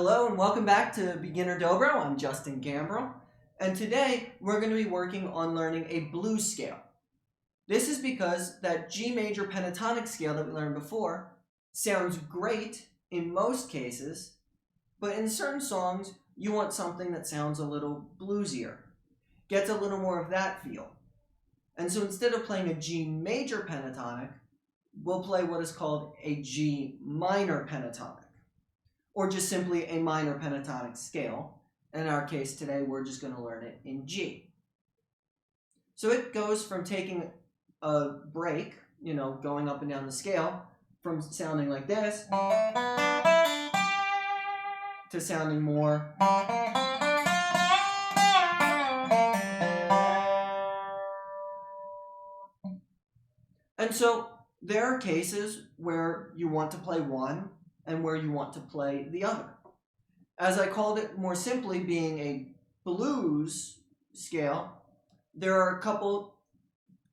Hello and welcome back to Beginner Dobro. I'm Justin Gambrell, and today we're going to be working on learning a blues scale. This is because that G major pentatonic scale that we learned before sounds great in most cases, but in certain songs you want something that sounds a little bluesier, gets a little more of that feel. And so instead of playing a G major pentatonic, we'll play what is called a G minor pentatonic, or just simply a minor pentatonic scale. In our case today, we're just going to learn it in G. So it goes from taking a break, going up and down the scale, from sounding like this to sounding more and so there are cases where you want to play one and where you want to play the other. As I called it more simply being a blues scale, there are a couple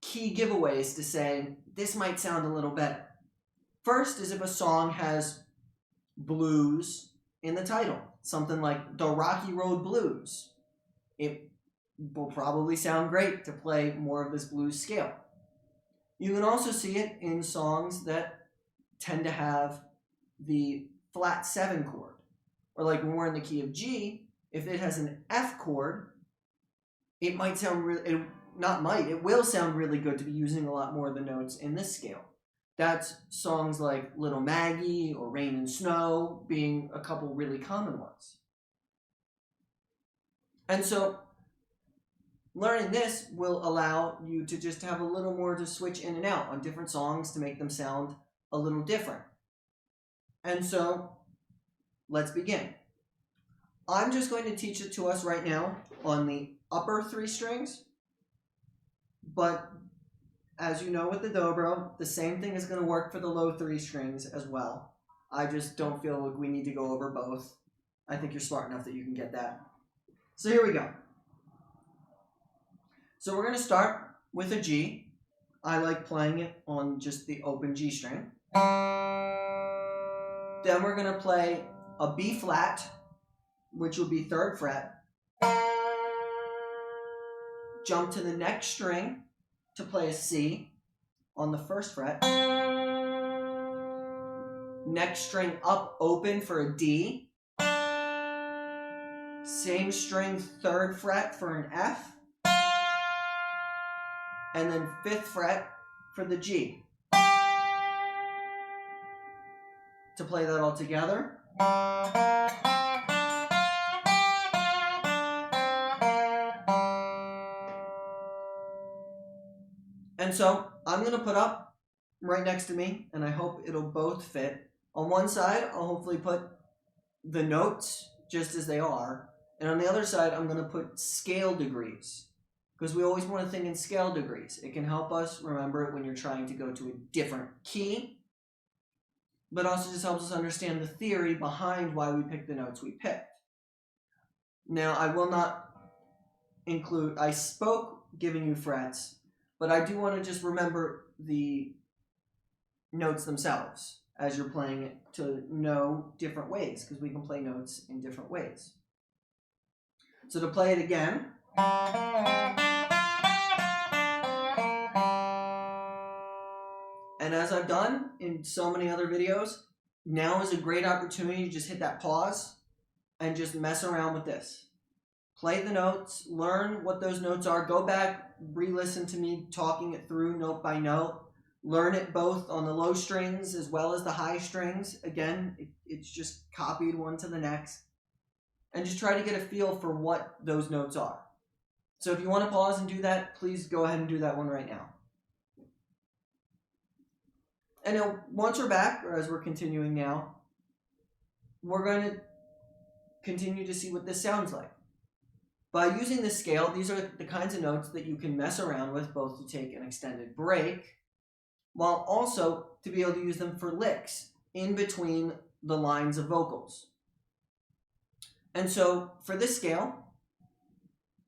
key giveaways to say this might sound a little better. First is if a song has blues in the title, something like The Rocky Road Blues. It will probably sound great to play more of this blues scale. You can also see it in songs that tend to have the flat 7 chord. Or like when we're in the key of G, if it has an F chord, it might sound really, it will sound really good to be using a lot more of the notes in this scale. That's songs like Little Maggie or Rain and Snow being a couple really common ones. And so learning this will allow you to just have a little more to switch in and out on different songs to make them sound a little different. And so let's begin. I'm just going to teach it to us right now on the upper 3 strings, but as you know with the dobro, the same thing is going to work for the low 3 strings as well. I just don't feel like we need to go over both. I think you're smart enough that you can get that. So here we go. So we're going to start with a G. I like playing it on just the open G string. Then we're going to play a B flat, which will be 3rd fret. Jump to the next string to play a C on the 1st fret. Next string up open for a D. Same string 3rd fret for an F. And then 5th fret for the G. To play that all together. And so I'm going to put up right next to me, and I hope it'll both fit. On one side, I'll hopefully put the notes just as they are. And on the other side, I'm going to put scale degrees, because we always want to think in scale degrees. It can help us remember it when you're trying to go to a different key, but also just helps us understand the theory behind why we picked the notes we picked. Now, I will not include, I spoke giving you frets, but I do want to just remember the notes themselves as you're playing it to know different ways, because we can play notes in different ways. So to play it again, and as I've done in so many other videos, now is a great opportunity to just hit that pause and just mess around with this. Play the notes, learn what those notes are, go back, re-listen to me talking it through note by note, learn it both on the low strings as well as the high strings. Again, it's just copied one to the next. And just try to get a feel for what those notes are. So if you want to pause and do that, please go ahead and do that one right now. And now, once we're back, or as we're continuing now, we're going to continue to see what this sounds like. By using this scale, these are the kinds of notes that you can mess around with, both to take an extended break, while also to be able to use them for licks in between the lines of vocals. And so, for this scale,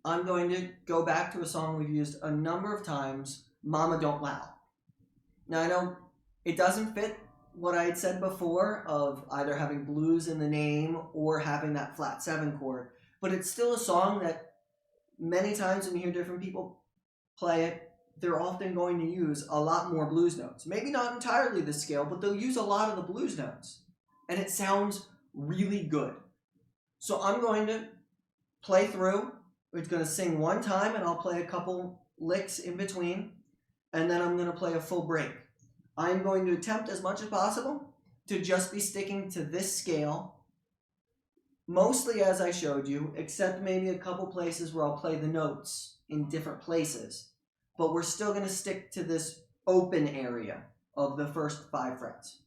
I'm going to go back to a song we've used a number of times, Mama Don't Allow. Now, I know it doesn't fit what I had said before of either having blues in the name or having that flat 7 chord, but it's still a song that many times when you hear different people play it, they're often going to use a lot more blues notes. Maybe not entirely the scale, but they'll use a lot of the blues notes. And it sounds really good. So I'm going to play through. It's going to sing one time, and I'll play a couple licks in between, and then I'm going to play a full break. I'm going to attempt as much as possible to just be sticking to this scale, mostly as I showed you, except maybe a couple places where I'll play the notes in different places. But we're still going to stick to this open area of the first 5 frets.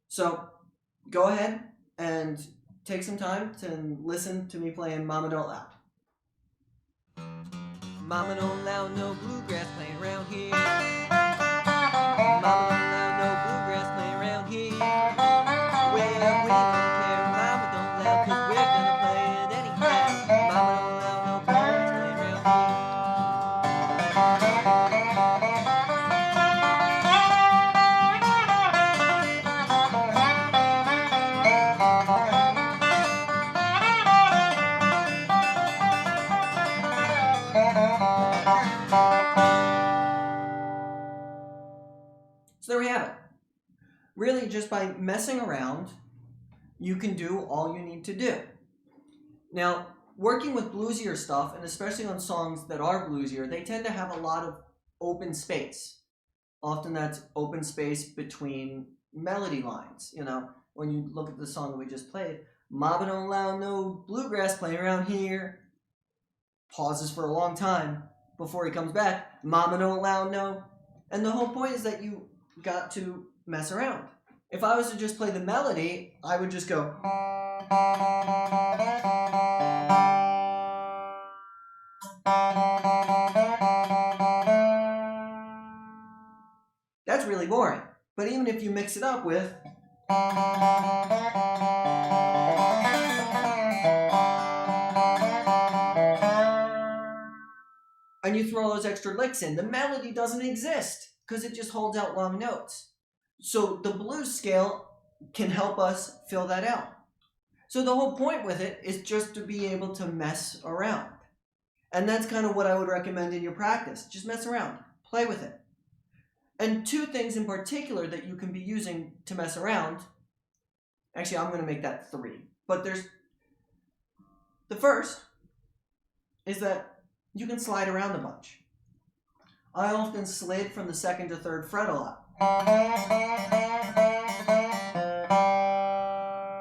So go ahead and take some time to listen to me playing Mama Don't Loud. Mama don't allow no bluegrass playing around here. Mama don't allow no bluegrass playing around here. Well, we don't care, Mama don't allow, 'cause we're gonna play it anyhow. Mama don't allow no bluegrass playing around here. So there we have it. Really, just by messing around, you can do all you need to do. Now, working with bluesier stuff, and especially on songs that are bluesier, they tend to have a lot of open space. Often that's open space between melody lines. You know, when you look at the song that we just played, Mama don't allow no bluegrass playing around here. Pauses for a long time before he comes back. Mama don't allow no. And the whole point is that you got to mess around. If I was to just play the melody, I would just go. That's really boring. But even if you mix it up with. And you throw those extra licks in, the melody doesn't exist because it just holds out long notes. So the blues scale can help us fill that out. So the whole point with it is just to be able to mess around. And that's kind of what I would recommend in your practice. Just mess around, play with it. And 2 things in particular that you can be using to mess around. Actually, I'm going to make that 3. But there's the first is that you can slide around a bunch. I often slid from the 2nd to 3rd fret a lot.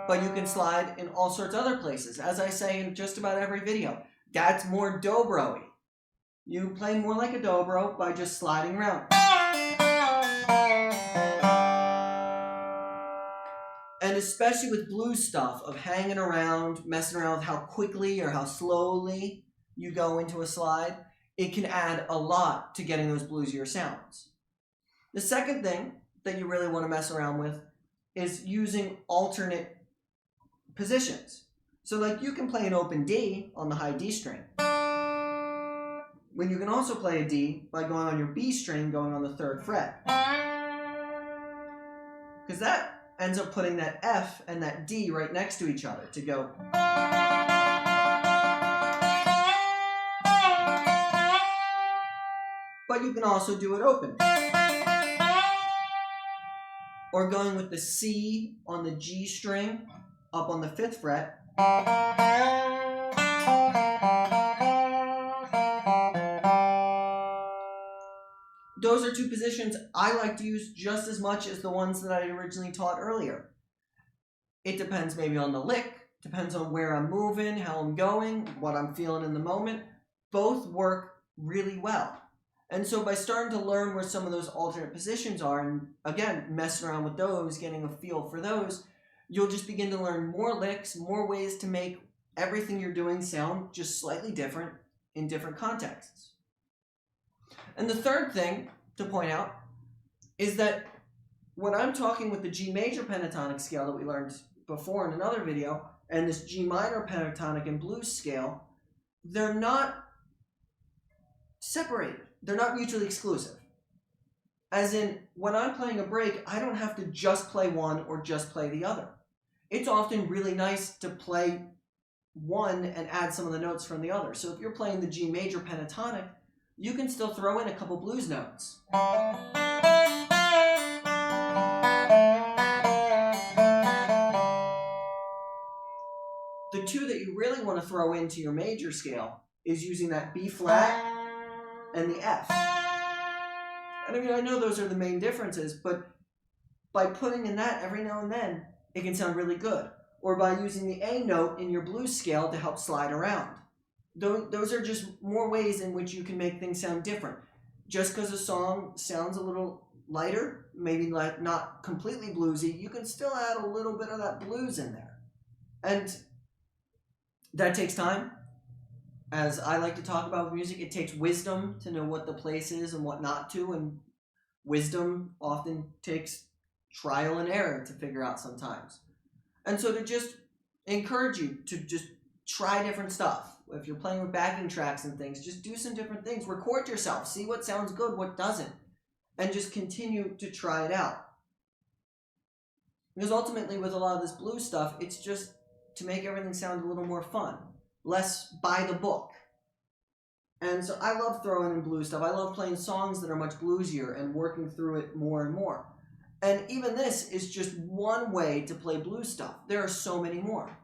But you can slide in all sorts of other places. As I say in just about every video, that's more Dobro-y. You play more like a Dobro by just sliding around. And especially with blues stuff, of hanging around, messing around with how quickly or how slowly you go into a slide, it can add a lot to getting those bluesier sounds. The second thing that you really want to mess around with is using alternate positions. So like you can play an open D on the high D string, when you can also play a D by going on your B string, going on the 3rd fret. Because that ends up putting that F and that D right next to each other to go. But you can also do it open. Or going with the C on the G string up on the 5th fret. Those are 2 positions I like to use just as much as the ones that I originally taught earlier. It depends maybe on the lick, depends on where I'm moving, how I'm going, what I'm feeling in the moment. Both work really well. And so by starting to learn where some of those alternate positions are, and again, messing around with those, getting a feel for those, you'll just begin to learn more licks, more ways to make everything you're doing sound just slightly different in different contexts. And the third thing to point out is that when I'm talking with the G major pentatonic scale that we learned before in another video, and this G minor pentatonic and blues scale, they're not separated. They're not mutually exclusive. As in, when I'm playing a break, I don't have to just play one or just play the other. It's often really nice to play one and add some of the notes from the other. So if you're playing the G major pentatonic, you can still throw in a couple blues notes. The two that you really want to throw into your major scale is using that B flat and the F. And I mean, I know those are the main differences, but by putting in that every now and then, it can sound really good. Or by using the A note in your blues scale to help slide around. Those are just more ways in which you can make things sound different. Just because a song sounds a little lighter, maybe not completely bluesy, you can still add a little bit of that blues in there. And that takes time. As I like to talk about with music, it takes wisdom to know what the place is and what not to, and wisdom often takes trial and error to figure out sometimes. And so to just encourage you to just try different stuff. If you're playing with backing tracks and things, just do some different things. Record yourself. See what sounds good, what doesn't. And just continue to try it out. Because ultimately with a lot of this blues stuff, it's just to make everything sound a little more fun. Less by the book. And so I love throwing in blues stuff. I love playing songs that are much bluesier and working through it more and more. And even this is just one way to play blues stuff. There are so many more.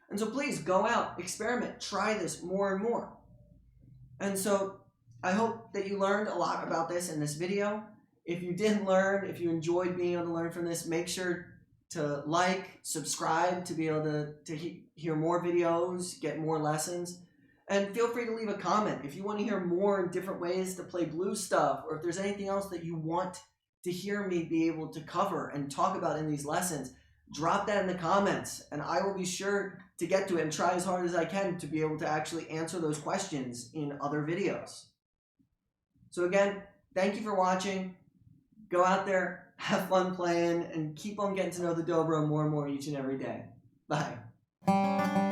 And so please go out, experiment, try this more and more. And so I hope that you learned a lot about this in this video. If you did learn, if you enjoyed being able to learn from this, make sure to like, subscribe to be able to hear more videos, get more lessons. And feel free to leave a comment if you want to hear more different ways to play blues stuff, or if there's anything else that you want to hear me be able to cover and talk about in these lessons, drop that in the comments and I will be sure to get to it and try as hard as I can to be able to actually answer those questions in other videos. So again, thank you for watching. Go out there, have fun playing, and keep on getting to know the dobro more and more each and every day. Bye.